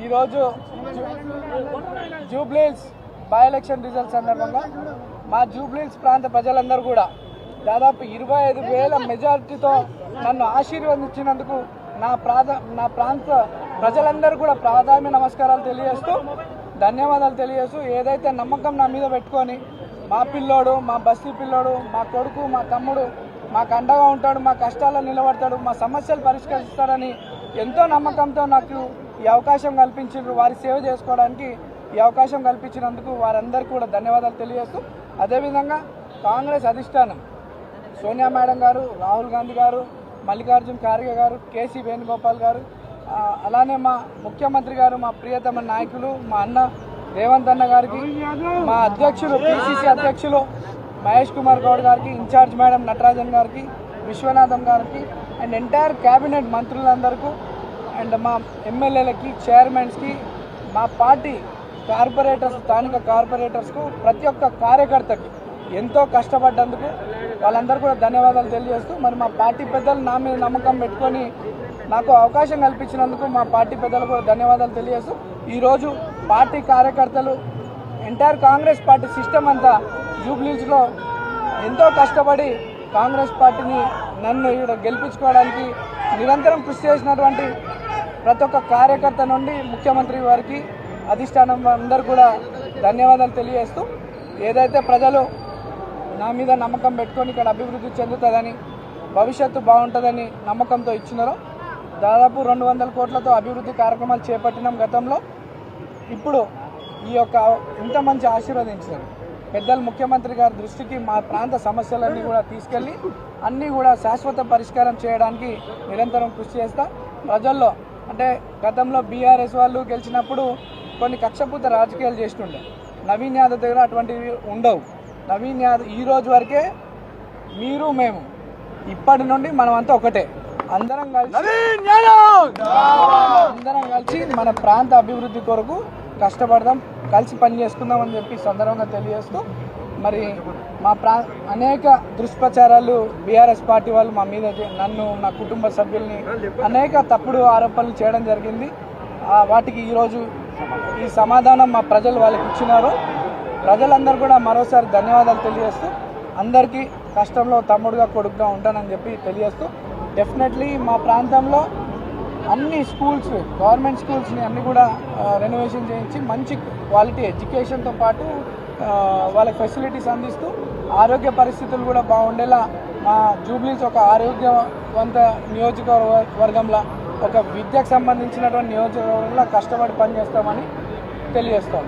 ఈరోజు Jubilee Hills by election result సందర్భంగా మా జూబ్లీహిల్స్ ప్రాంత ప్రజలందరూ కూడా దాదాపు 25,000 మెజారిటీతో నన్ను ఆశీర్వదించినందుకు నా ప్రాంత ప్రజలందరూ కూడా ప్రాధాన్య నమస్కారాలు తెలియజేస్తూ ధన్యవాదాలు తెలియజేస్తూ ఏదైతే నమ్మకం నా మీద పెట్టుకొని మా పిల్లోడు, మా బస్తీ పిల్లోడు, మా కొడుకు, మా తమ్ముడు మాకు అండగా ఉంటాడు, మా కష్టాలను నిలబడతాడు, మా సమస్యలు పరిష్కరిస్తాడని ఎంతో నమ్మకంతో నాకు ఈ అవకాశం కల్పించారు. వారి సేవ చేసుకోవడానికి ఈ అవకాశం కల్పించినందుకు వారందరికీ కూడా ధన్యవాదాలు తెలియజేస్తూ అదేవిధంగా కాంగ్రెస్ అధిష్టానం సోనియా మేడం గారు, రాహుల్ గాంధీ గారు, మల్లికార్జున్ ఖార్గే గారు, కేసీ వేణుగోపాల్ గారు, అలానే మా ముఖ్యమంత్రి గారు, మా ప్రియతమ నాయకులు మా అన్న రేవంత్ అన్న గారికి, మా అధ్యక్షులు పిసిసి అధ్యక్షులు మహేష్ కుమార్ గౌడ్ గారికి, ఇన్ఛార్జ్ మేడం నటరాజన్ గారికి, విశ్వనాథం గారికి అండ్ ఎంటైర్ క్యాబినెట్ మంత్రులందరికీ అండ్ మా ఎమ్మెల్యేలకి, చైర్మన్స్కి, మా పార్టీ కార్పొరేటర్స్, స్థానిక కార్పొరేటర్స్కు, ప్రతి ఒక్క కార్యకర్తకి ఎంతో కష్టపడ్డందుకు వాళ్ళందరూ కూడా ధన్యవాదాలు తెలియజేస్తూ మరి మా పార్టీ పెద్దలు నా మీద నమ్మకం పెట్టుకొని నాకు అవకాశం కల్పించినందుకు మా పార్టీ పెద్దలు కూడా ధన్యవాదాలు తెలియజేస్తూ ఈరోజు పార్టీ కార్యకర్తలు ఎంటైర్ కాంగ్రెస్ పార్టీ సిస్టమ్ అంతా జూబ్లీహిల్స్లో ఎంతో కష్టపడి కాంగ్రెస్ పార్టీని నన్ను ఇక్కడ గెలిపించుకోవడానికి నిరంతరం కృషి చేసినటువంటి ప్రతి ఒక్క కార్యకర్త నుండి ముఖ్యమంత్రి వారికి, అధిష్టానం అందరూ కూడా ధన్యవాదాలు తెలియజేస్తూ ఏదైతే ప్రజలు నా మీద నమ్మకం పెట్టుకొని ఇక్కడ అభివృద్ధి చెందుతుందని, భవిష్యత్తు బాగుంటుందని నమ్మకంతో ఇచ్చినారో దాదాపు 200 కోట్లతో అభివృద్ధి కార్యక్రమాలు చేపట్టినాం గతంలో. ఇప్పుడు ఈ యొక్క ఇంత మంచి ఆశీర్వదించారు పెద్దలు ముఖ్యమంత్రి గారి దృష్టికి మా ప్రాంత సమస్యలన్నీ కూడా తీసుకెళ్ళి అన్నీ కూడా శాశ్వత పరిష్కారం చేయడానికి నిరంతరం కృషి చేస్తా. ప్రజల్లో అంటే గతంలో బీఆర్ఎస్ వాళ్ళు గెలిచినప్పుడు కొన్ని కక్షపూత రాజకీయాలు చేస్తుండే, నవీన్ యాదవ్ దగ్గర అటువంటివి ఉండవు. నవీన్ యాదవ్ ఈ రోజు వరకే మీరు మేము ఇప్పటి నుండి మనమంతా ఒకటే, అందరం కలిసి మన ప్రాంత అభివృద్ధి కొరకు కష్టపడదాం, కలిసి పని చేసుకుందామని చెప్పి సందర్భంగా తెలియజేస్తూ మరి మా అనేక దుష్ప్రచారాలు బీఆర్ఎస్ పార్టీ వాళ్ళు మా మీద నన్ను, నా కుటుంబ సభ్యుల్ని అనేక తప్పుడు ఆరోపణలు చేయడం జరిగింది. వాటికి ఈరోజు ఈ సమాధానం మా ప్రజలు వాళ్ళకి ఇచ్చినారు. ప్రజలందరూ కూడా మరోసారి ధన్యవాదాలు తెలియజేస్తూ అందరికీ కష్టంలో తమ్ముడుగా, కొడుకుగా ఉంటానని చెప్పి తెలియజేస్తూ డెఫినెట్లీ మా ప్రాంతంలో అన్ని స్కూల్స్, గవర్నమెంట్ స్కూల్స్ని అన్నీ కూడా రెనోవేషన్ చేయించి మంచి క్వాలిటీ ఎడ్యుకేషన్తో పాటు వాళ్ళకి ఫెసిలిటీస్ అందిస్తూ ఆరోగ్య పరిస్థితులు కూడా బాగుండేలా మా జూబ్లీహిల్స్ ఒక ఆరోగ్యవంత నియోజకవర్గంలో, ఒక విద్యకు సంబంధించినటువంటి నియోజకవర్గంలో కష్టపడి పనిచేస్తామని తెలియజేస్తాం.